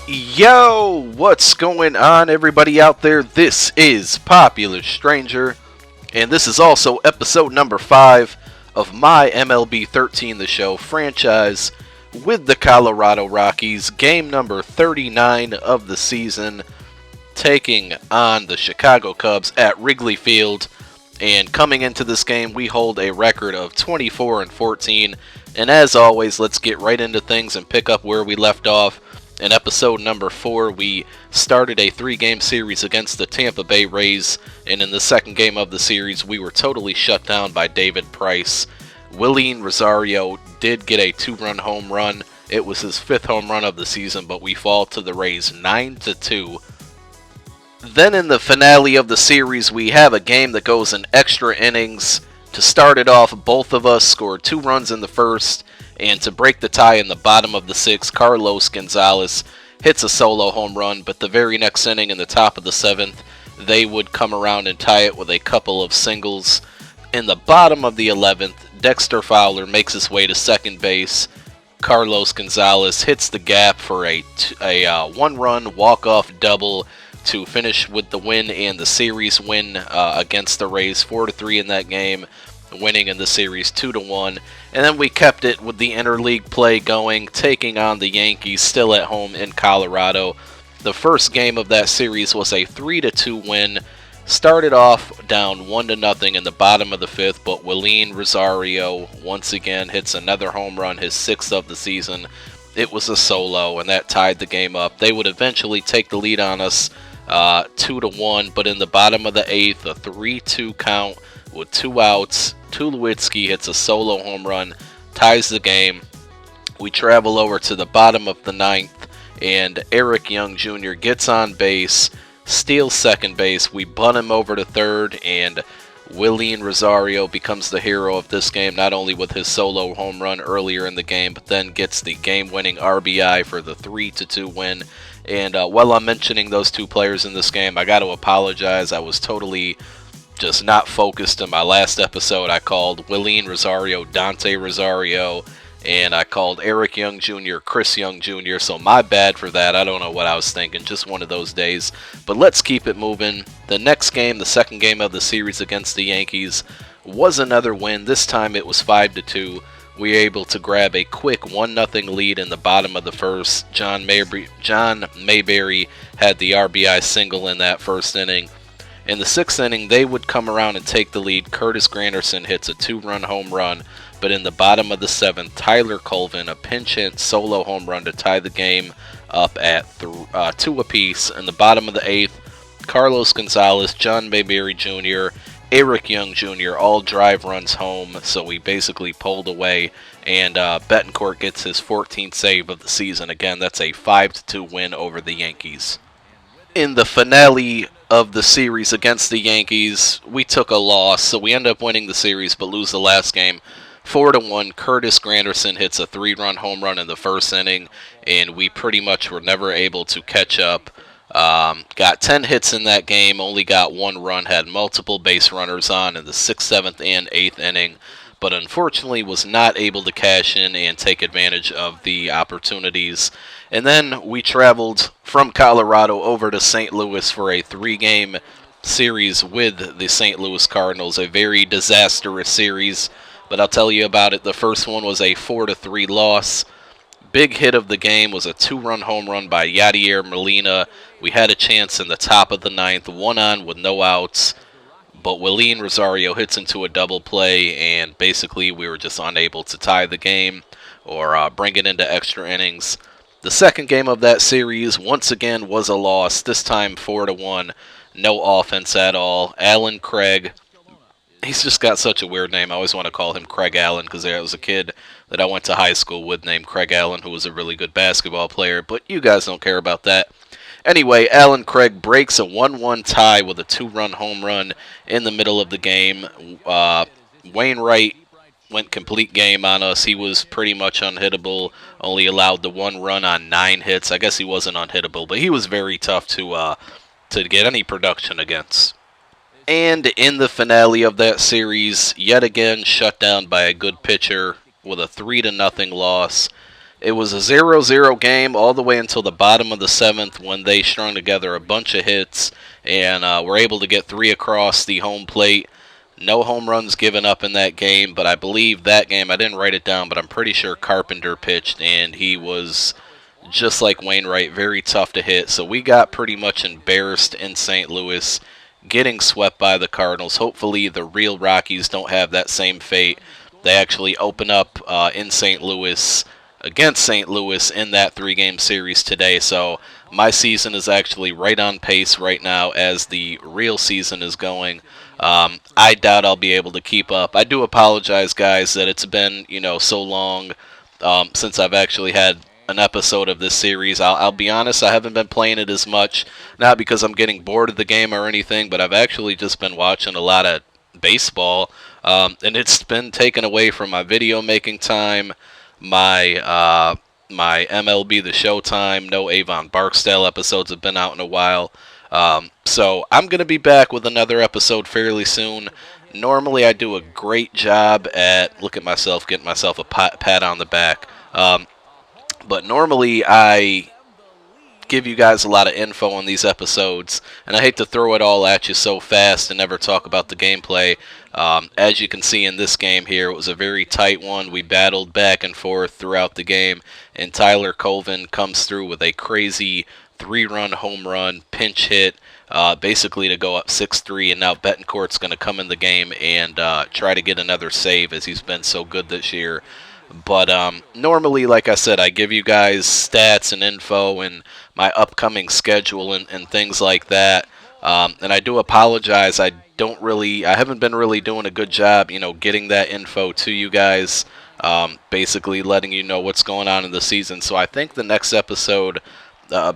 Yo, what's going on, everybody out there? This is Popular Stranger, and this is also episode number 5 of my MLB 13 The Show franchise with the Colorado Rockies, game number 39 of the season, taking on the Chicago Cubs at Wrigley Field. And coming into this game, we hold a record of 24-14, and as always, let's get right into things and pick up where we left off. In episode number 4, we started a 3-game series against the Tampa Bay Rays, and in the second game of the series, we were totally shut down by David Price. Willeen Rosario did get a 2-run home run. It was his 5th home run of the season, but we fall to the Rays 9-2. Then in the finale of the series, we have a game that goes in extra innings. To start it off, both of us scored 2 runs in the first, and to break the tie in the bottom of the 6th, Carlos Gonzalez hits a solo home run, but the very next inning in the top of the 7th, they would come around and tie it with a couple of singles. In the bottom of the 11th, Dexter Fowler makes his way to second base. Carlos Gonzalez hits the gap for a 1-run walk-off double to finish with the win and the series win against the Rays, 4-3 in that game, winning in the series 2-1. And then we kept it with the interleague play going, taking on the Yankees still at home in Colorado. The first game of that series was a 3-2 win. Started off down 1-0 in the bottom of the 5th, but Willeen Rosario once again hits another home run, his 6th of the season. It was a solo, and that tied the game up. They would eventually take the lead on us 2-1, but in the bottom of the 8th, a 3-2 count with 2 outs. Tulowitzki hits a solo home run, ties the game. We travel over to the bottom of the 9th, and Eric Young Jr. gets on base, steals second base. We bunt him over to third, and Willeen Rosario becomes the hero of this game, not only with his solo home run earlier in the game, but then gets the game-winning RBI for the 3-2 win. And while I'm mentioning those 2 players in this game, I got to apologize. I was totally just not focused in my last episode. I called Willeen Rosario Dante Rosario, and I called Eric Young Jr. Chris Young Jr., so my bad for that. I don't know what I was thinking, just one of those days. But let's keep it moving. The next game, the second game of the series against the Yankees, was another win. This time it was 5-2. We were able to grab a quick 1-0 lead in the bottom of the first. John Mayberry had the RBI single in that first inning. In the 6th inning, they would come around and take the lead. Curtis Granderson hits a 2-run home run, but in the bottom of the 7th, Tyler Colvin, a pinch hit solo home run to tie the game up at 2 apiece. In the bottom of the 8th, Carlos Gonzalez, John Mayberry Jr., Eric Young Jr. all drive runs home, so we basically pulled away, and Betancourt gets his 14th save of the season. Again, that's a 5-2 win over the Yankees. In the finale of the series against the Yankees, we took a loss, so we end up winning the series but lose the last game 4-1. Curtis Granderson hits a 3-run home run in the first inning, and we pretty much were never able to catch up. Got 10 hits in that game, only got 1 run, had multiple base runners on in the 6th, 7th, and 8th inning, but unfortunately was not able to cash in and take advantage of the opportunities. And then we traveled from Colorado over to St. Louis for a 3-game series with the St. Louis Cardinals, a very disastrous series, but I'll tell you about it. The first one was a 4-3 loss. Big hit of the game was a 2-run home run by Yadier Molina. We had a chance in the top of the 9th, 1 on with no outs, but Willeen Rosario hits into a double play, and basically we were just unable to tie the game or bring it into extra innings. The second game of that series, once again, was a loss, this time 4-1, no offense at all. Alan Craig, he's just got such a weird name. I always want to call him Craig Allen because there was a kid that I went to high school with named Craig Allen who was a really good basketball player, but you guys don't care about that. Anyway, Alan Craig breaks a 1-1 tie with a 2-run home run in the middle of the game. Wainwright went complete game on us. He was pretty much unhittable, only allowed the 1 run on 9 hits. I guess he wasn't unhittable, but he was very tough to get any production against. And in the finale of that series, yet again shut down by a good pitcher with a 3-0 loss. It was a 0-0 game all the way until the bottom of the seventh when they strung together a bunch of hits and were able to get 3 across the home plate. No home runs given up in that game, but I believe that game, I didn't write it down, but I'm pretty sure Carpenter pitched, and he was just like Wainwright, very tough to hit. So we got pretty much embarrassed in St. Louis, getting swept by the Cardinals. Hopefully the real Rockies don't have that same fate. They actually open up in St. Louis against St. Louis in that 3-game series today. So my season is actually right on pace right now as the real season is going. I doubt I'll be able to keep up. I do apologize, guys, that it's been, so long since I've actually had an episode of this series. I'll be honest, I haven't been playing it as much, not because I'm getting bored of the game or anything, but I've actually just been watching a lot of baseball, and it's been taken away from my video making time, my MLB The Show time. No Avon Barksdale episodes have been out in a while. So I'm going to be back with another episode fairly soon. Normally I do a great job at, look at myself, getting myself a pat on the back. But normally I give you guys a lot of info on these episodes, and I hate to throw it all at you so fast and never talk about the gameplay. As you can see in this game here, it was a very tight one. We battled back and forth throughout the game, and Tyler Colvin comes through with a crazy 3-run home run, pinch hit, basically to go up 6-3, and now Betancourt's going to come in the game and try to get another save as he's been so good this year. But normally, like I said, I give you guys stats and info and my upcoming schedule and things like that. And I do apologize. I haven't been really doing a good job, getting that info to you guys. Basically letting you know what's going on in the season. So I think the next episode,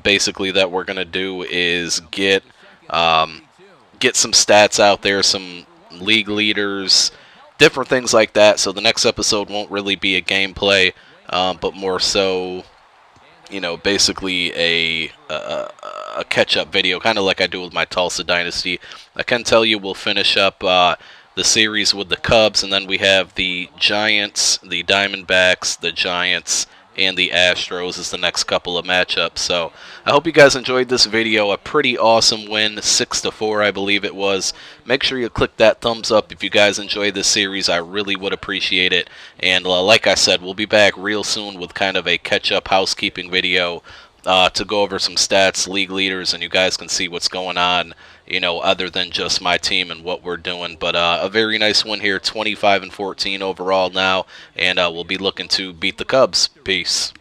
basically that we're gonna do is get some stats out there, some league leaders, different things like that. So the next episode won't really be a gameplay, but more so, basically a catch-up video, kind of like I do with my Tulsa Dynasty. I can tell you we'll finish up the series with the Cubs, and then we have the Giants, the Diamondbacks, the Giants, and the Astros as the next couple of matchups. So I hope you guys enjoyed this video. A pretty awesome win, 6-4 I believe it was. Make sure you click that thumbs up if you guys enjoyed this series. I really would appreciate it. And like I said, we'll be back real soon with kind of a catch-up housekeeping video to go over some stats, league leaders, and you guys can see what's going on, other than just my team and what we're doing. But a very nice win here, 25-14 overall now, and we'll be looking to beat the Cubs. Peace.